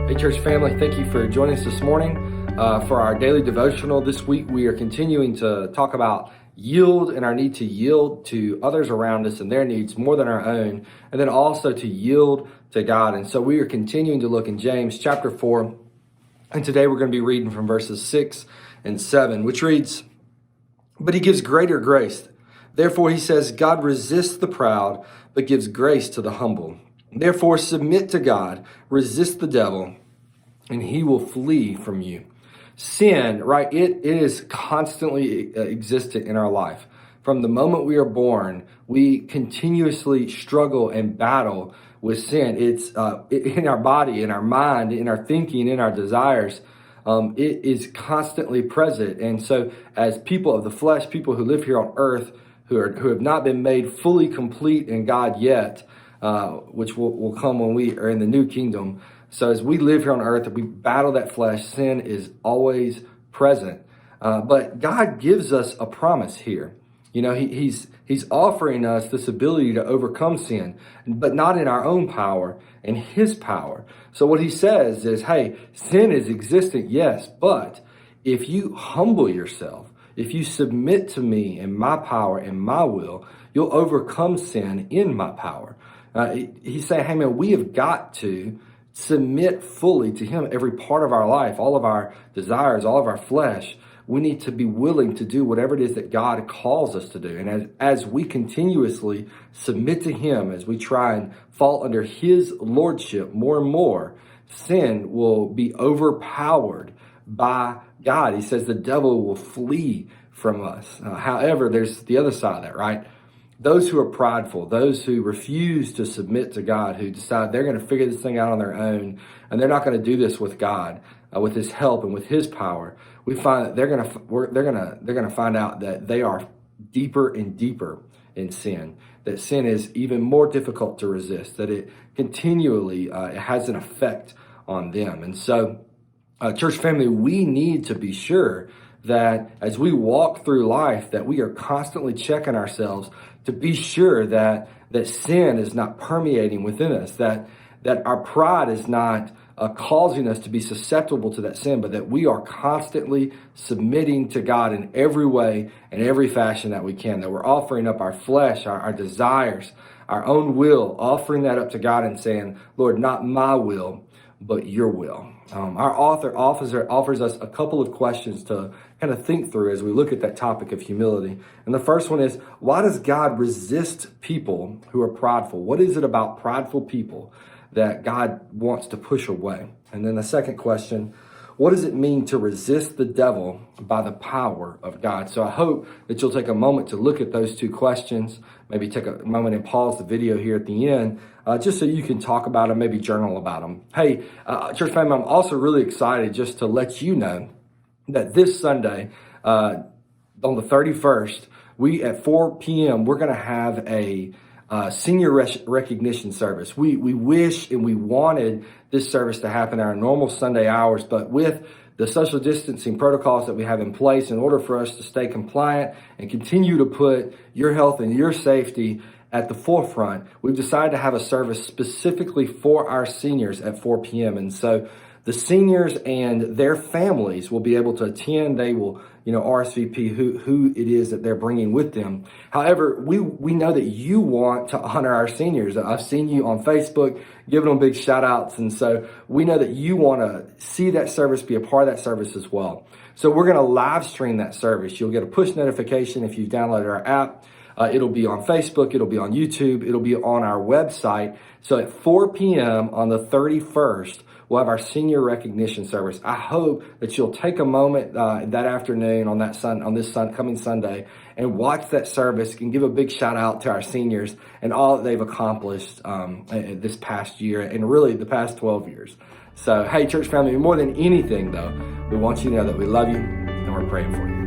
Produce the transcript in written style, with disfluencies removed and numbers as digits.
Hey, church family, thank you for joining us this morning for our daily devotional. This week, we are continuing to talk about yield and our need to yield to others around us and their needs more than our own, and then also to yield to God. And so we are continuing to look in James chapter 4, and today we're going to be reading from verses 6 and 7, which reads, "But he gives greater grace. Therefore, he says, God resists the proud, but gives grace to the humble. Therefore, submit to God, resist the devil, and he will flee from you." Sin, right? It is constantly existent in our life. From the moment we are born, we continuously struggle and battle with sin. It's in our body, in our mind, in our thinking, in our desires. It is constantly present. And so as people of the flesh, people who live here on earth, who have not been made fully complete in God yet, which will come when we are in the new kingdom. So as we live here on earth, we battle that flesh. Sin is always present. But God gives us a promise here. You know, he's offering us this ability to overcome sin, but not in our own power, in his power. So what he says is, hey, sin is existent, yes, but if you humble yourself, if you submit to me and my power and my will, you'll overcome sin in my power. He's saying, hey man, we have got to submit fully to him every part of our life, all of our desires, all of our flesh. We need to be willing to do whatever it is that God calls us to do. And as we continuously submit to him, as we try and fall under his lordship more and more, sin will be overpowered by God. He says the devil will flee from us. However, there's the other side of that, right? Those who are prideful, those who refuse to submit to God, who decide they're going to figure this thing out on their own, and they're not going to do this with God, with his help and with his power, we find that they're going to find out that they are deeper and deeper in sin. That sin is even more difficult to resist. That it continually it has an effect on them. And so, church family, we need to be sure that as we walk through life, that we are constantly checking ourselves to be sure that sin is not permeating within us, that our pride is not causing us to be susceptible to that sin, but that we are constantly submitting to God in every way and every fashion that we can, that we're offering up our flesh, our desires, our own will, offering that up to God and saying, Lord, not my will, but your will. Our author offers us a couple of questions to kind of think through as we look at that topic of humility. And the first one is, why does God resist people who are prideful? What is it about prideful people that God wants to push away? And then the second question, what does it mean to resist the devil by the power of God? So I hope that you'll take a moment to look at those two questions, maybe take a moment and pause the video here at the end, just so you can talk about them, maybe journal about them. Hey, church family, I'm also really excited just to let you know that this Sunday, on the 31st, at 4 p.m., we're going to have a senior recognition service. We wish and we wanted this service to happen at our normal Sunday hours, but with the social distancing protocols that we have in place, in order for us to stay compliant and continue to put your health and your safety at the forefront, we've decided to have a service specifically for our seniors at 4 p.m. And so the seniors and their families will be able to attend. They will, RSVP who it is that they're bringing with them. However, we know that you want to honor our seniors. I've seen you on Facebook giving them big shout outs. And so we know that you want to see that service, be a part of that service as well. So we're going to live stream that service. You'll get a push notification if you've downloaded our app. It'll be on Facebook. It'll be on YouTube. It'll be on our website. So at 4 p.m. on the 31st, we'll have our senior recognition service. I hope that you'll take a moment that afternoon on this coming Sunday and watch that service and give a big shout out to our seniors and all that they've accomplished this past year and really the past 12 years. So, hey, church family, more than anything, though, we want you to know that we love you and we're praying for you.